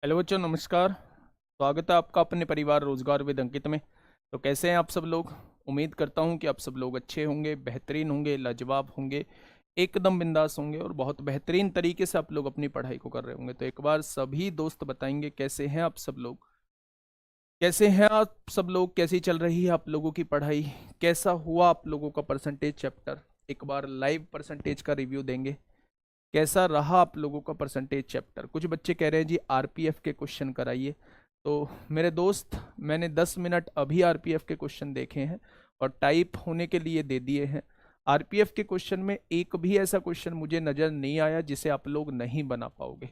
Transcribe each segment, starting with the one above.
Hello बच्चों, नमस्कार। स्वागत है आपका अपने परिवार रोजगार विद अंकित में। तो कैसे हैं आप सब लोग? उम्मीद करता हूं कि आप सब लोग अच्छे होंगे, बेहतरीन होंगे, लाजवाब होंगे, एकदम बिंदास होंगे और बहुत बेहतरीन तरीके से आप लोग अपनी पढ़ाई को कर रहे होंगे। तो एक बार सभी दोस्त बताएंगे कैसे हैं आप सब लोग, कैसे हैं आप सब लोग, कैसी चल रही है आप लोगों की पढ़ाई, कैसा हुआ आप लोगों का परसेंटेज चैप्टर। एक बार लाइव परसेंटेज का रिव्यू देंगे, कैसा रहा आप लोगों का परसेंटेज चैप्टर। कुछ बच्चे कह रहे हैं जी आरपीएफ के क्वेश्चन कराइए। तो मेरे दोस्त, मैंने 10 मिनट अभी आरपीएफ के क्वेश्चन देखे हैं और टाइप होने के लिए दे दिए हैं। आरपीएफ के क्वेश्चन में एक भी ऐसा क्वेश्चन मुझे नजर नहीं आया जिसे आप लोग नहीं बना पाओगे।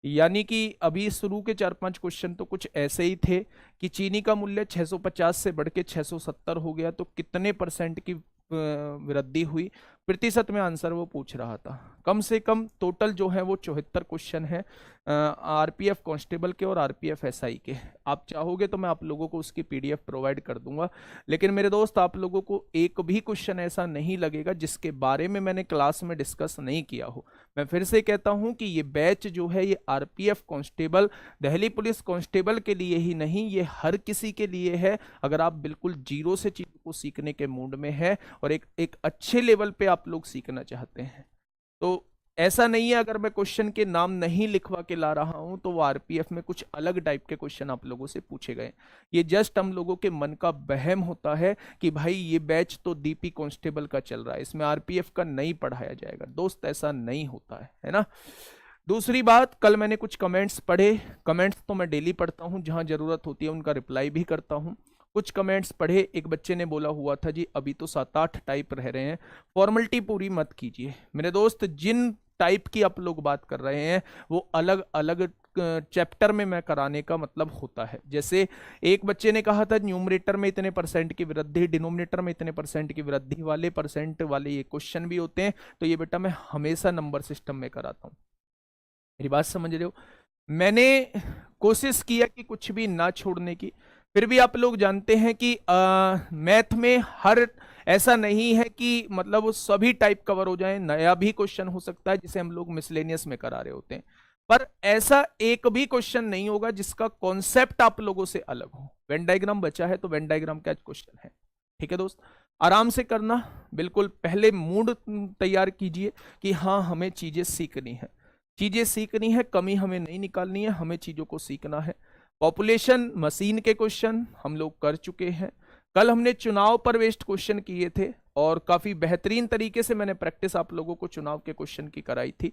यानी कि अभी शुरू के 4-5 क्वेश्चन तो कुछ ऐसे ही थे कि चीनी का मूल्य 650 से बढ़ के 670 हो गया तो कितने परसेंट की वृद्धि हुई, प्रतिशत में आंसर वो पूछ रहा था। कम से कम टोटल जो है वो 74 क्वेश्चन है आरपीएफ कांस्टेबल के और आरपीएफ एसआई के। आप चाहोगे तो मैं आप लोगों को उसकी पीडीएफ प्रोवाइड कर दूंगा, लेकिन मेरे दोस्त आप लोगों को एक भी क्वेश्चन ऐसा नहीं लगेगा जिसके बारे में मैंने क्लास में डिस्कस नहीं किया हो। मैं फिर से कहता हूं कि ये बैच जो है ये RPF constable, Delhi police constable के लिए ही नहीं, ये हर किसी के लिए है। अगर आप बिल्कुल जीरो से चीजों को सीखने के मूड में है और एक एक अच्छे लेवल पे आप लोग सीखना चाहते हैं, तो ऐसा नहीं है अगर मैं क्वेश्चन के नाम नहीं लिखवा के ला रहा हूं तो वो आरपीएफ में कुछ अलग टाइप के क्वेश्चन आप लोगों से पूछे गए। ये जस्ट हम लोगों के मन का वहम होता है कि भाई ये बैच तो डीपी कांस्टेबल का चल रहा है, इसमें आरपीएफ का नहीं पढ़ाया जाएगा। दोस्त ऐसा नहीं होता है ना। दूसरी बात, कल मैंने कुछ कमेंट्स पढ़े। कमेंट्स तो मैं डेली पढ़ता हूं, जहां जरूरत होती है उनका रिप्लाई भी करता हूं। कुछ कमेंट्स पढ़े, एक बच्चे ने बोला हुआ था जी अभी तो 7-8 टाइप रह रहे हैं, फॉर्मेलिटी पूरी मत कीजिए। मेरे दोस्त, जिन टाइप की आप लोग बात कर रहे हैं वो अलग अलग चैप्टर में मैं कराने का मतलब होता है। जैसे एक बच्चे ने कहा था न्यूमरेटर में इतने परसेंट की वृद्धि, डिनोमिनेटर में इतने परसेंट की वृद्धि वाले परसेंट वाले ये क्वेश्चन भी होते हैं, तो ये बेटा मैं हमेशा नंबर सिस्टम में कराता हूँ। मेरी बात समझ रहे हो? मैंने कोशिश किया कि कुछ भी ना छोड़ने की। फिर भी आप लोग जानते हैं कि मैथ में हर ऐसा नहीं है कि मतलब वो सभी टाइप कवर हो जाए। नया भी क्वेश्चन हो सकता है जिसे हम लोग मिसलेनियस में करा रहे होते हैं, पर ऐसा एक भी क्वेश्चन नहीं होगा जिसका कॉन्सेप्ट आप लोगों से अलग हो। वेन डायग्राम बचा है तो वेन डायग्राम का क्वेश्चन है, ठीक है दोस्त। आराम से करना, बिल्कुल पहले मूड तैयार कीजिए कि हाँ हमें चीजें सीखनी है, चीजें सीखनी है, कमी हमें नहीं निकालनी है, हमें चीजों को सीखना है। पॉपुलेशन मशीन के क्वेश्चन हम लोग कर चुके हैं। कल हमने चुनाव पर बेस्ड क्वेश्चन किए थे और काफी बेहतरीन तरीके से मैंने प्रैक्टिस आप लोगों को चुनाव के क्वेश्चन की कराई थी।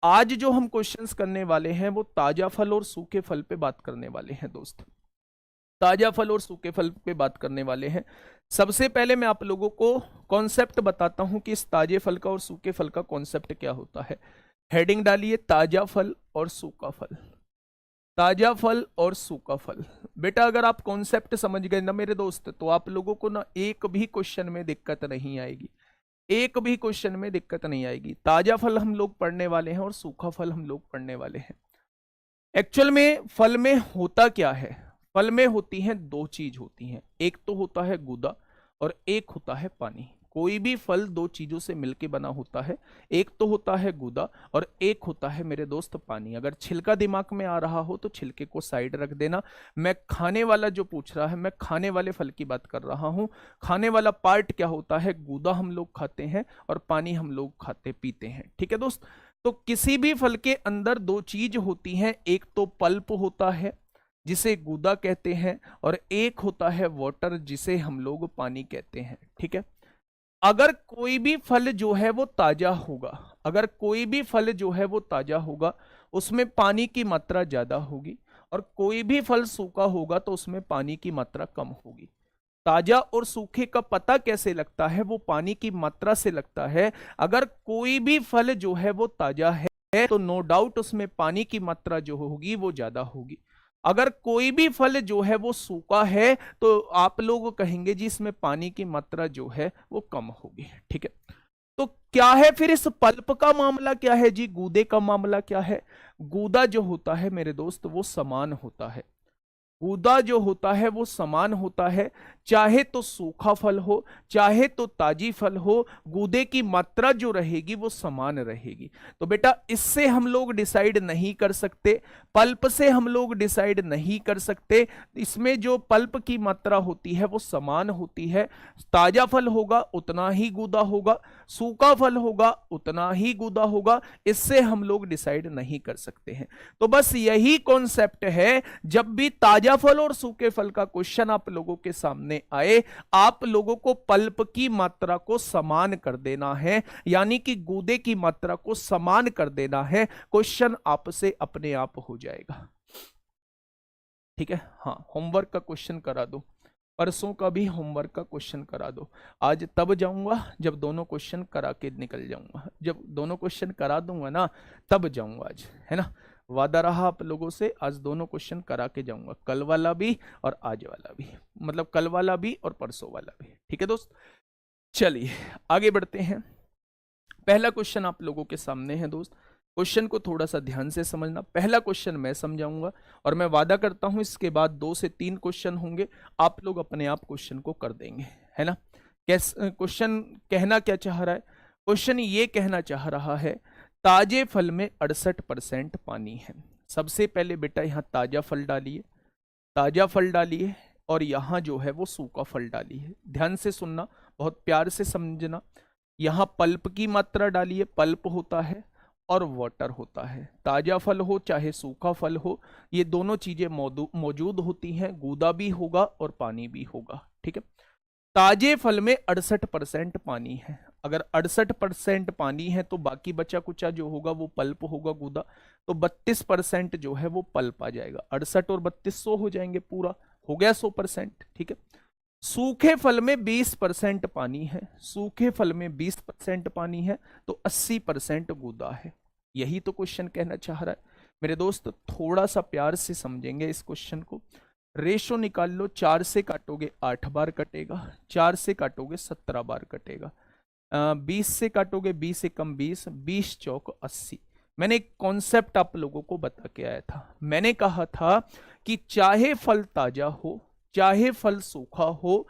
आज जो हम क्वेश्चंस करने वाले हैं वो ताजा फल और सूखे फल पे बात करने वाले हैं दोस्त। ताजा फल और सूखे फल पे बात करने वाले हैं। सबसे पहले मैं आप लोगों को कॉन्सेप्ट बताता हूं कि इस ताजे फल का और सूखे फल का कॉन्सेप्ट क्या होता है। हेडिंग डालिए ताजा फल और सूखा फल। ताजा फल और सूखा फल। बेटा अगर आप कॉन्सेप्ट समझ गए ना मेरे दोस्त, तो आप लोगों को ना एक भी क्वेश्चन में दिक्कत नहीं आएगी, एक भी क्वेश्चन में दिक्कत नहीं आएगी। ताजा फल हम लोग पढ़ने वाले हैं और सूखा फल हम लोग पढ़ने वाले हैं। एक्चुअल में फल में होता क्या है? फल में होती हैं दो चीज होती हैं, एक तो होता है गूदा और एक होता है पानी। कोई भी फल दो चीजों से मिलके बना होता है, एक तो होता है गूदा और एक होता है मेरे दोस्त पानी। अगर छिलका दिमाग में आ रहा हो तो छिलके को साइड रख देना। मैं खाने वाला जो पूछ रहा है, मैं खाने वाले फल की बात कर रहा हूं। खाने वाला पार्ट क्या होता है? गूदा हम लोग खाते हैं और पानी हम लोग खाते पीते हैं, ठीक है दोस्त। तो किसी भी फल के अंदर दो चीज होती हैं, एक तो पल्प होता है जिसे गूदा कहते हैं और एक होता है वाटर जिसे हम लोग पानी कहते हैं, ठीक है। अगर कोई भी फल जो है वो ताजा होगा, अगर कोई भी फल जो है वो ताजा होगा उसमें पानी की मात्रा ज्यादा होगी, और कोई भी फल सूखा होगा तो उसमें पानी की मात्रा कम होगी। ताजा और सूखे का पता कैसे लगता है? वो पानी की मात्रा से लगता है। अगर कोई भी फल जो है वो ताजा है तो नो डाउट उसमें पानी की मात्रा जो होगी वो ज्यादा होगी। अगर कोई भी फल जो है वो सूखा है तो आप लोग कहेंगे जी इसमें पानी की मात्रा जो है वो कम होगी, ठीक है। तो क्या है फिर इस पल्प का मामला? क्या है जी गूदे का मामला? क्या है? गूदा जो होता है मेरे दोस्त वो समान होता है। गूदा जो होता है वो समान होता है, चाहे तो सूखा फल हो चाहे तो ताजी फल हो, गूदे की मात्रा जो रहेगी वो समान रहेगी। तो बेटा इससे हम लोग डिसाइड नहीं कर सकते, पल्प से हम लोग डिसाइड नहीं कर सकते। इसमें जो पल्प की मात्रा होती है वो समान होती है, ताजा फल होगा उतना ही गूदा होगा, सूखा फल होगा उतना ही गूदा होगा, इससे हम लोग डिसाइड नहीं कर सकते हैं। तो बस यही कॉन्सेप्ट है, जब भी ताजा फल और सूखे फल का क्वेश्चन आप लोगों के सामने आए, आप लोगों को पल्प की मात्रा को समान कर देना है, यानी कि गूदे की मात्रा को समान कर देना है, क्वेश्चन आपसे अपने आप हो जाएगा। ठीक है, हाँ होमवर्क का क्वेश्चन करा दो, परसों का भी होमवर्क का क्वेश्चन करा दो। आज तब जाऊंगा जब दोनों क्वेश्चन करा के निकल जाऊंगा, जब दोनों क्वेश्चन करा दूंगा ना तब जाऊंगा आज, है ना, वादा रहा आप लोगों से, आज दोनों क्वेश्चन करा के जाऊंगा, कल वाला भी और आज वाला भी, मतलब कल वाला भी और परसों वाला भी। ठीक है दोस्त, चलिए आगे बढ़ते हैं। पहला क्वेश्चन आप लोगों के सामने है दोस्त, क्वेश्चन को थोड़ा सा ध्यान से समझना। पहला क्वेश्चन मैं समझाऊंगा और मैं वादा करता हूं इसके बाद 2 से 3 क्वेश्चन होंगे, आप लोग अपने आप क्वेश्चन को कर देंगे, है ना। क्वेश्चन कहना क्या चाह रहा है, क्वेश्चन ये कहना चाह रहा है ताजे फल में 68% पानी है। सबसे पहले बेटा यहाँ ताजा फल डालिए, ताजा फल डालिए, और यहाँ जो है वो सूखा फल डालिए। ध्यान से सुनना, बहुत प्यार से समझना। यहाँ पल्प की मात्रा डालिए, पल्प होता है और वाटर होता है। ताजा फल हो चाहे सूखा फल हो, ये दोनों चीजें मौजूद होती हैं, गूदा भी होगा और पानी भी होगा। ठीक है, ताजे फल में 68% पानी है। अगर 68% पानी है तो बाकी बचा कुचा जो होगा वो पल्प होगा, गूदा, तो 32% जो है वो पल्प आ जाएगा। 68 और 32 100 हो जाएंगे, पूरा हो गया 100%। ठीक है, सूखे फल में 20% पानी है, सूखे फल में 20% पानी है तो 80% गूदा है। यही तो क्वेश्चन कहना चाह रहा है मेरे दोस्त। थोड़ा सा प्यार से समझेंगे इस क्वेश्चन को। रेशो निकाल लो, 4 से काटोगे 8 बार कटेगा, 4 से काटोगे 17 बार कटेगा, 20 से काटोगे 20 एकम 20, 20 चौक 80। मैंने एक कॉन्सेप्ट आप लोगों को बता के आया था, मैंने कहा था कि चाहे फल ताजा हो चाहे फल सूखा हो,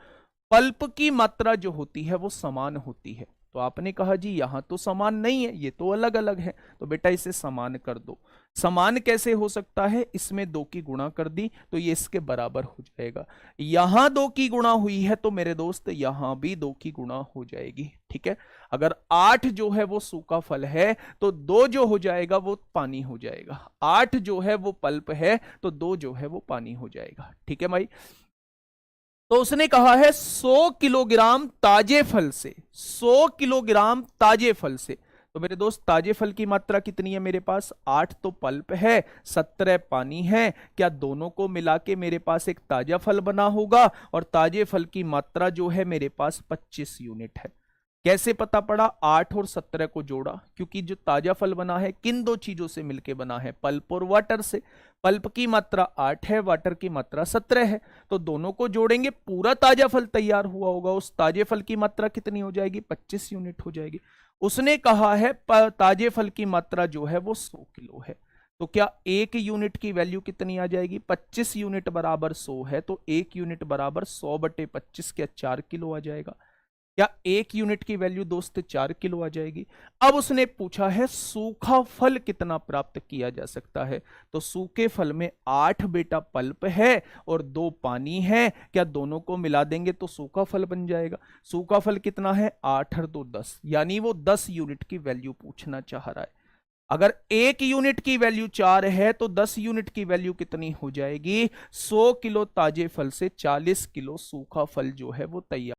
पल्प की मात्रा जो होती है वो समान होती है। तो आपने कहा जी यहां तो समान नहीं है, ये तो अलग अलग है, तो बेटा इसे समान कर दो। समान कैसे हो सकता है, इसमें 2 की गुणा कर दी तो ये इसके बराबर हो जाएगा। यहां 2 की गुणा हुई है तो मेरे दोस्त यहां भी 2 की गुणा हो जाएगी। ठीक है, अगर 8 जो है वो सूखा फल है तो 2 जो हो जाएगा वो पानी हो जाएगा, 8 जो है वो पल्प है तो 2 जो है वो पानी हो जाएगा। ठीक है भाई, तो उसने कहा है 100 किलोग्राम ताजे फल से, 100 किलोग्राम ताजे फल से। तो मेरे दोस्त ताजे फल की मात्रा कितनी है मेरे पास, 8 तो पल्प है 17 पानी है। क्या दोनों को मिला के मेरे पास एक ताजा फल बना होगा, और ताजे फल की मात्रा जो है मेरे पास 25 यूनिट है। कैसे पता पड़ा, 8 और 17 को जोड़ा, क्योंकि जो ताजा फल बना है किन 2 चीजों से मिलकर बना है, पल्प और वाटर से। पल्प की मात्रा 8 है, वाटर की मात्रा 17 है, तो दोनों को जोड़ेंगे पूरा ताजा फल तैयार हुआ होगा। उस ताजे फल की मात्रा कितनी हो जाएगी, 25 यूनिट हो जाएगी। उसने कहा है ताजे फल की मात्रा जो है वो 100 किलो है, तो क्या 1 यूनिट की वैल्यू कितनी आ जाएगी, 25 यूनिट बराबर 100 है, तो 1 यूनिट बराबर 100/25, क्या 4 किलो आ जाएगा। या 1 यूनिट की वैल्यू दोस्त 4 किलो आ जाएगी। अब उसने पूछा है सूखा फल कितना प्राप्त किया जा सकता है, तो सूखे फल में 8 बेटा पल्प है और 2 पानी है, क्या दोनों को मिला देंगे तो सूखा फल बन जाएगा। सूखा फल कितना है, 8 और 2 10, यानी वो 10 यूनिट की वैल्यू पूछना चाह रहा है। अगर 1 यूनिट की वैल्यू 4 है तो 10 यूनिट की वैल्यू कितनी हो जाएगी, 100 किलो ताजे फल से 40 किलो सूखा फल जो है वो तैयार